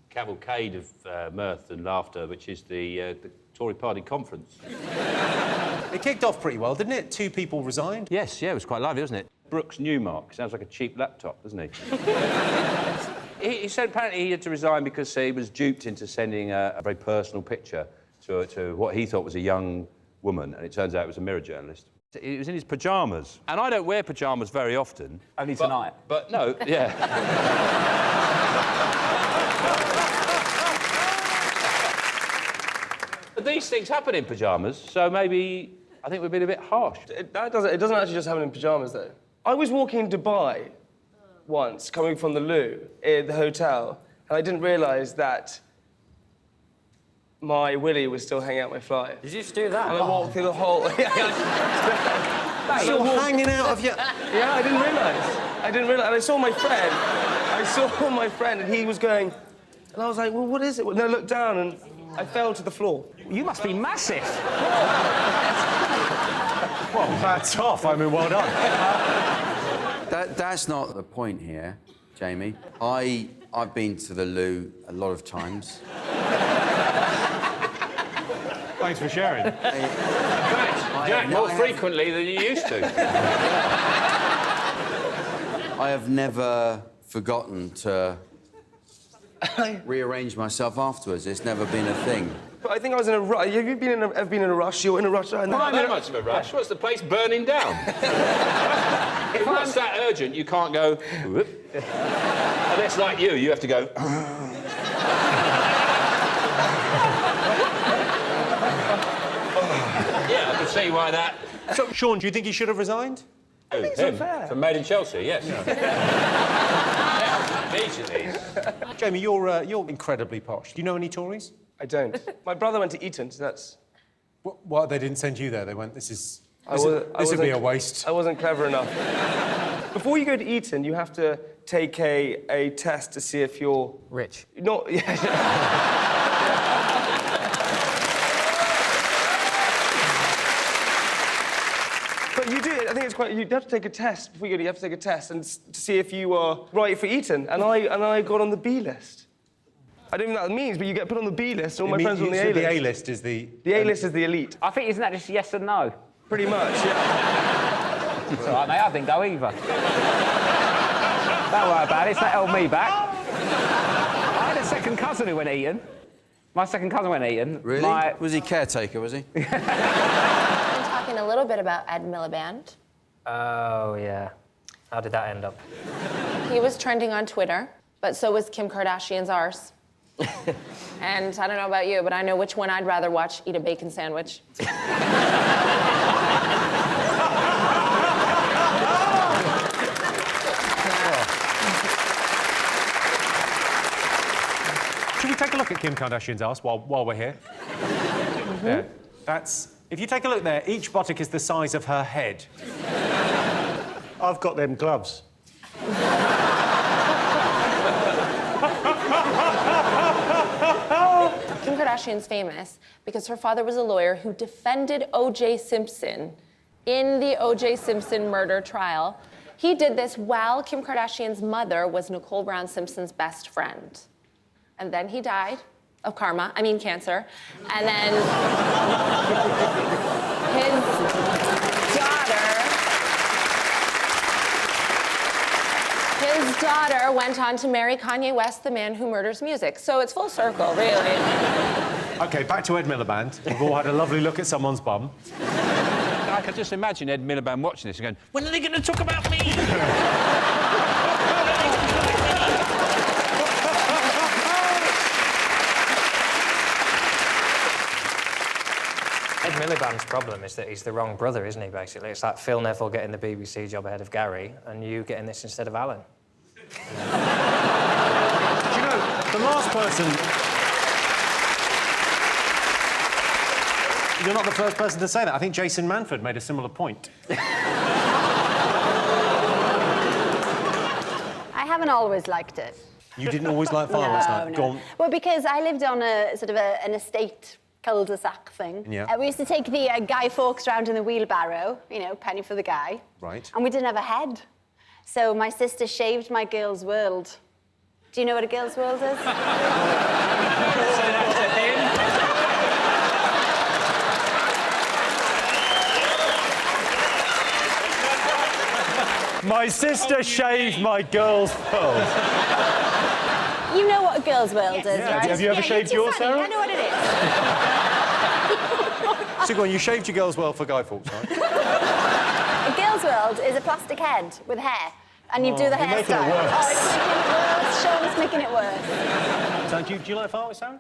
cavalcade of mirth and laughter, which is the Tory party conference. It kicked off pretty well, didn't it? 2 people resigned. Yes, yeah, it was quite lively, wasn't it? Brooks Newmark sounds like a cheap laptop, doesn't he? He said apparently he had to resign because he was duped into sending a very personal picture to what he thought was a young woman, and it turns out it was a Mirror journalist. He was in his pyjamas, and I don't wear pyjamas very often. Only tonight. But no, yeah. But these things happen in pyjamas, so maybe I think we're being a bit harsh. It doesn't actually just happen in pyjamas, though. I was walking in Dubai once, coming from the loo, in the hotel, and I didn't realise that my willy was still hanging out my fly. Did you just do that? And I walked through the whole... Still hanging out of your... Yeah, I didn't realise. And I saw my friend, and he was going... And I was like, well, what is it? And I looked down, and I fell to the floor. You must be massive. Well, that's off. I mean, well done. That's not the point here, Jamie. I've been to the loo a lot of times. Thanks for sharing. Jack, more frequently than you used to. I have never forgotten to rearrange myself afterwards. It's never been a thing. But I think I was in a rush. Have you ever been in a rush? You're in a rush right now. Not that much of a rush. What's the place burning down? If it's that urgent, you can't go... Whoop. Unless, like you have to go... Yeah, I can see why that... So, Sean, do you think he should have resigned? I think it's unfair. From Made in Chelsea, yes. Yeah. Immediately. Jamie, you're incredibly posh. Do you know any Tories? I don't. My brother went to Eton, so that's... What, they didn't send you there? They went, this would be a waste. I wasn't clever enough. Before you go to Eton, you have to take a test to see if you're... Rich. Not... Yeah. But you do, I think it's quite... You have to take a test before you go. You have to take a test and to see if you are right for Eton. And I got on the B list. I don't even know what that means, but you get put on the B list, and all my friends are on the A list. The A list is the... The A list is the elite. I think, isn't that just yes and no? Pretty much, yeah. It's all right, mate, I didn't go either. Don't worry about it, that held me back. I had a second cousin who went Eton. My second cousin went Eton. Really? Was he caretaker, was he? I'm talking a little bit about Ed Miliband. Oh, yeah. How did that end up? He was trending on Twitter, but so was Kim Kardashian's arse. And I don't know about you, but I know which one I'd rather watch eat a bacon sandwich. Should we take a look at Kim Kardashian's arse while we're here? Mm-hmm. Yeah, that's... If you take a look there, each buttock is the size of her head. I've got them gloves. Kim Kardashian's famous because her father was a lawyer who defended O.J. Simpson in the O.J. Simpson murder trial. He did this while Kim Kardashian's mother was Nicole Brown Simpson's best friend. And then he died of cancer. And then his daughter went on to marry Kanye West, the man who murders music. So it's full circle, really. OK, back to Ed Miliband. We've all had a lovely look at someone's bum. I can just imagine Ed Miliband watching this and going, when are they going to talk about me? Ed Miliband's problem is that he's the wrong brother, isn't he, basically? It's like Phil Neville getting the BBC job ahead of Gary and you getting this instead of Alan. Do you know, the last person... You're not the first person to say that. I think Jason Manford made a similar point. I haven't always liked it. You didn't always like Fire Last Night? No. Well, because I lived on a sort of an estate cul-de-sac thing. Yeah. We used to take the Guy Fawkes round in the wheelbarrow, you know, penny for the guy. Right. And we didn't have a head. So my sister shaved my girl's world. Do you know what a girls' world is? My sister shaved my girl's pearls. You know what a girls' world is, right? Have you ever shaved yours, funny. Sarah? I know what it is. So go on, you shaved your girl's well for Guy Fawkes, right? A girls' world is a plastic head with hair, and you do the hairstyle. making it worse. Oh, it's making it worse. Sean's making it worse. So do you like fireworks, Sarah?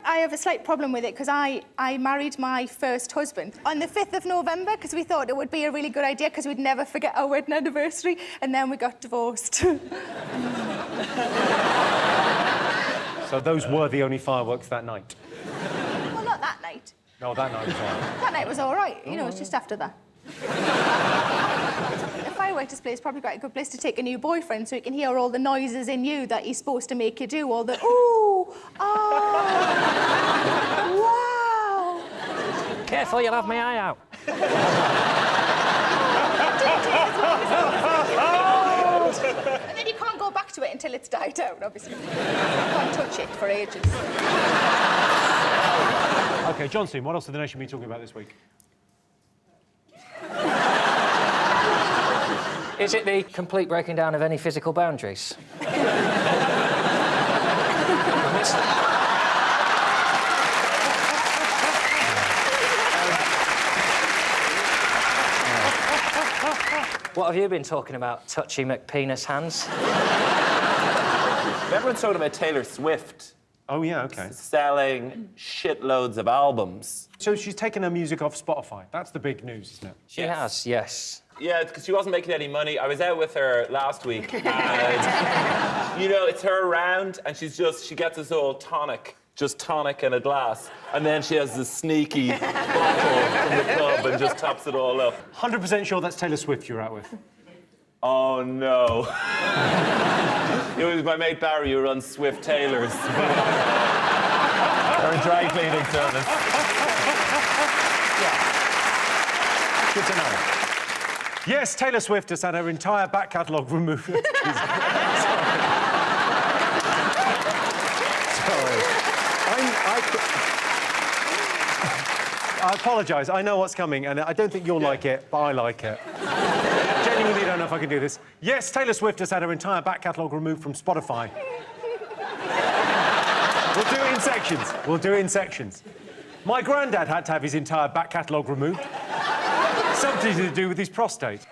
I have a slight problem with it because I married my first husband on the 5th of November because we thought it would be a really good idea because we'd never forget our wedding anniversary, and then we got divorced. So those were the only fireworks that night? Well, not that night. No, that night was all right. That night was all right. You know, it was just after that. A fireworks display is probably quite a good place to take a new boyfriend so he can hear all the noises in you that he's supposed to make you do, all the ooh, oh, wow. Careful, you'll have my eye out. And then you can't go back to it until it's died out, obviously. You can't touch it for ages. OK, Johnson, what else have the nation been talking about this week? Is it the complete breaking down of any physical boundaries? What have you been talking about, touchy McPenis hands? Everyone's talking about Taylor Swift Oh, yeah, OK. selling shitloads of albums. So she's taken her music off Spotify. That's the big news, isn't it? She has, yes. Yeah, because she wasn't making any money. I was out with her last week, and you know, it's her round, and she gets this old tonic, just tonic in a glass, and then she has this sneaky bottle from the club and just tops it all up. 100% sure that's Taylor Swift you're out with. Oh no! It was my mate Barry who runs Swift Tailors. They're a dry cleaning service. Good to know. Yes, Taylor Swift has had her entire back catalogue removed. Sorry. I apologise. I know what's coming, and I don't think you'll like it, but I like it. Genuinely don't know if I can do this. Yes, Taylor Swift has had her entire back catalogue removed from Spotify. We'll do it in sections. We'll do it in sections. My granddad had to have his entire back catalogue removed. Something to do with his prostate.